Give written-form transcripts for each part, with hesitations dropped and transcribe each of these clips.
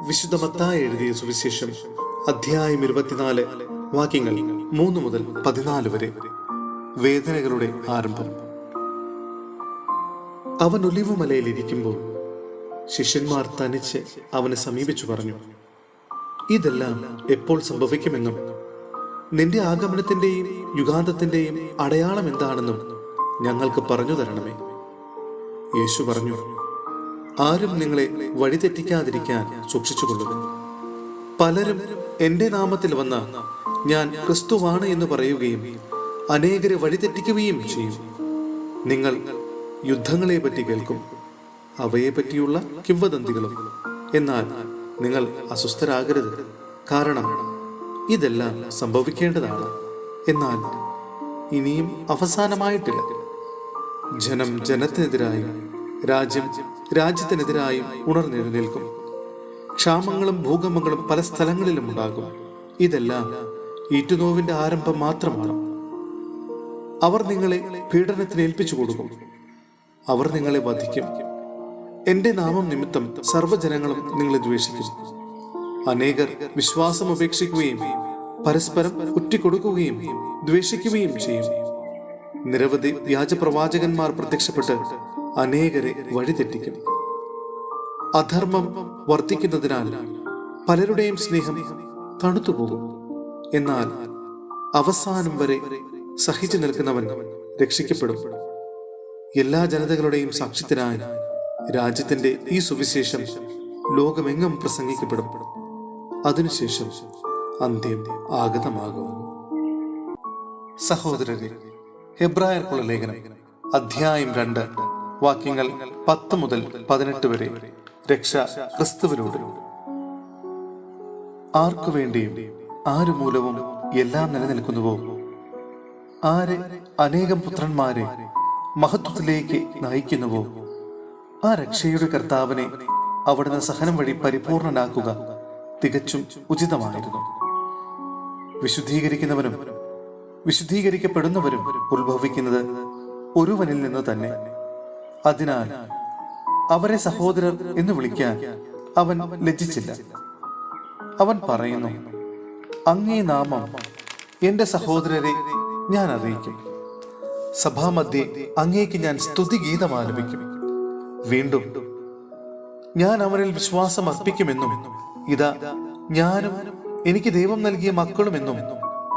വിശുദ്ധ മത്തായി എഴുതിയ സുവിശേഷം അധ്യായം 24 വാക്യങ്ങൾ 3 മുതൽ 14 വരെ. വേദനകളുടെ ആരംഭം. അവൻ ഒലിവുമലയിൽ ഇരിക്കുമ്പോൾ ശിഷ്യന്മാർ തനിച്ച് അവനെ സമീപിച്ചു പറഞ്ഞു, ഇതെല്ലാം എപ്പോൾ സംഭവിക്കുമെന്നും നിന്റെ ആഗമനത്തിന്റെയും യുഗാന്തത്തിന്റെയും അടയാളം എന്താണെന്നും ഞങ്ങൾക്ക് പറഞ്ഞു തരണമേ. യേശു പറഞ്ഞു, ആരും നിങ്ങളെ വഴിതെറ്റിക്കാതിരിക്കാൻ സൂക്ഷിച്ചുകൊള്ളുക. പലരും എൻ്റെ നാമത്തിൽ വന്ന ഞാൻ ക്രിസ്തുവാണ് എന്ന് പറയുകയും അനേകരെ വഴിതെറ്റിക്കുകയും ചെയ്യും. നിങ്ങൾ യുദ്ധങ്ങളെ പറ്റി കേൾക്കും, അവയെ പറ്റിയുള്ള കിംവദന്തികളും. എന്നാൽ നിങ്ങൾ അസ്വസ്ഥരാകരുത്, കാരണം ഇതെല്ലാം സംഭവിക്കേണ്ടതാണ്. എന്നാൽ ഇനിയും അവസാനമായിട്ടില്ല. ജനം ജനത്തിനെതിരായും രാജ്യം രാജ്യത്തിനെതിരായും ഉണർന്നെഴുന്നേൽക്കും. ക്ഷാമങ്ങളും ഭൂകമ്പങ്ങളും പല സ്ഥലങ്ങളിലും ഉണ്ടാകും. ഇതെല്ലാം ഈറ്റുനോവിന്റെ ആരംഭം മാത്രമാണ്. അവർ നിങ്ങളെ പീഡനത്തിന് ഏൽപ്പിച്ചു കൊടുക്കും. അവർ നിങ്ങളെ വധിക്കും. എന്റെ നാമം നിമിത്തം സർവ്വജനങ്ങളും നിങ്ങളെ ദ്വേഷിക്കും. അനേകർ വിശ്വാസം ഉപേക്ഷിക്കുകയും പരസ്പരം ഒറ്റിക്കൊടുക്കുകയും ദ്വേഷിക്കുകയും ചെയ്യും. നിരവധി വ്യാജപ്രവാചകന്മാർ പ്രത്യക്ഷപ്പെട്ട് അനേകരെ വഴിതെറ്റിക്കും. അധർമ്മം വർദ്ധിക്കുന്നതിനാൽ പലരുടെയും സ്നേഹം തണുത്തുപോകും. എന്നാൽ അവസാനം വരെ സഹിച്ചു നിൽക്കുന്നവൻ രക്ഷിക്കപ്പെടും. എല്ലാ ജനതകളുടെയും സാക്ഷ്യത്തിനായി രാജ്യത്തിന്റെ ഈ സുവിശേഷം ലോകമെങ്ങും പ്രസംഗിക്കപ്പെടും. അതിനുശേഷം അന്ത്യം ആഗതമാകും. സഹോദരരെ, ഹെബ്രായർക്കുള്ള ലേഖനം അധ്യായം 2 വാക്യങ്ങൾ 10 മുതൽ 18 വരെ. രക്ഷ ക്രിസ്തുവിലൂടെ. ആർക്കു വേണ്ടിയും ആരു മൂലവും എല്ലാം നിലനിൽക്കുന്നുവോ, ആര് അനേകം പുത്രന്മാരെ മഹത്വത്തിലേക്ക് നയിക്കുന്നുവോ, ആ രക്ഷയുടെ കർത്താവിനെ അവിടുന്ന് സഹനം വഴി പരിപൂർണനാക്കുക തികച്ചും ഉചിതമായിരുന്നു. വിശുദ്ധീകരിക്കുന്നവനും വിശുദ്ധീകരിക്കപ്പെടുന്നവരും ഉത്ഭവിക്കുന്നത് ഒരുവനിൽ നിന്ന് തന്നെ. അതിനാൽ അവരെ സഹോദരർ എന്ന് വിളിക്കാൻ അവൻ ലജ്ജിച്ചില്ല. അവൻ പറയുന്നു, അങ്ങേ നാമം എന്റെ സഹോദരരെ ഞാൻ അറിയിക്കും. സഭാമധ്യേ അങ്ങേക്ക് ഞാൻ സ്തുതിഗീതം ആലപിക്കും. വീണ്ടും ഞാൻ അവനിൽ വിശ്വാസം അർപ്പിക്കുമെന്നും ഇതാ ഞാനും എനിക്ക് ദൈവം നൽകിയ മക്കളുമെന്നും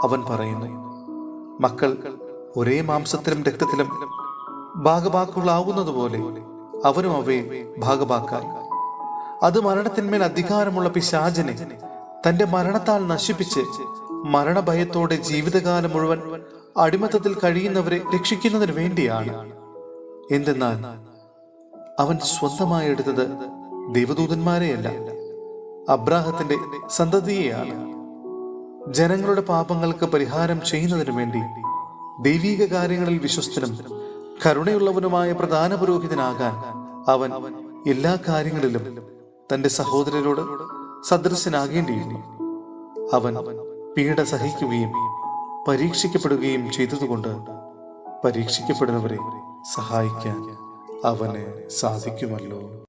അവൻ പറയുന്നു. മക്കൾ ഒരേ മാംസത്തിലും രക്തത്തിലും ഭാഗഭാക്കുകളാവുന്നതുപോലെ അവനും അവയെ ഭാഗഭാക്കായി. അത് മരണത്തിന്മേൽ അധികാരമുള്ള പിശാചിനെ തന്റെ മരണത്താൽ നശിപ്പിച്ച് മരണഭയത്തോടെ ജീവിതകാലം മുഴുവൻ അടിമത്തത്തിൽ കഴിയുന്നവരെ രക്ഷിക്കുന്നതിന് വേണ്ടിയാണ്. എന്തെന്നാൽ അവൻ സ്വന്തമായി എടുത്തത് ദൈവദൂതന്മാരെയല്ല, അബ്രാഹത്തിന്റെ സന്തതിയെയാണ്. ജനങ്ങളുടെ പാപങ്ങൾക്ക് പരിഹാരം ചെയ്യുന്നതിനു വേണ്ടി ദൈവീക കാര്യങ്ങളിൽ വിശ്വസ്തനും കരുണയുള്ളവനുമായ പ്രധാന പുരോഹിതനാകാൻ അവൻ എല്ലാ കാര്യങ്ങളിലും തന്റെ സഹോദരരോട് സദൃശനാകേണ്ടിയിരുന്നു. അവൻ പീഡ സഹിക്കുകയും പരീക്ഷിക്കപ്പെടുകയും ചെയ്തതുകൊണ്ട് പരീക്ഷിക്കപ്പെടുന്നവരെ സഹായിക്കാൻ അവന് സാധിക്കുമല്ലോ.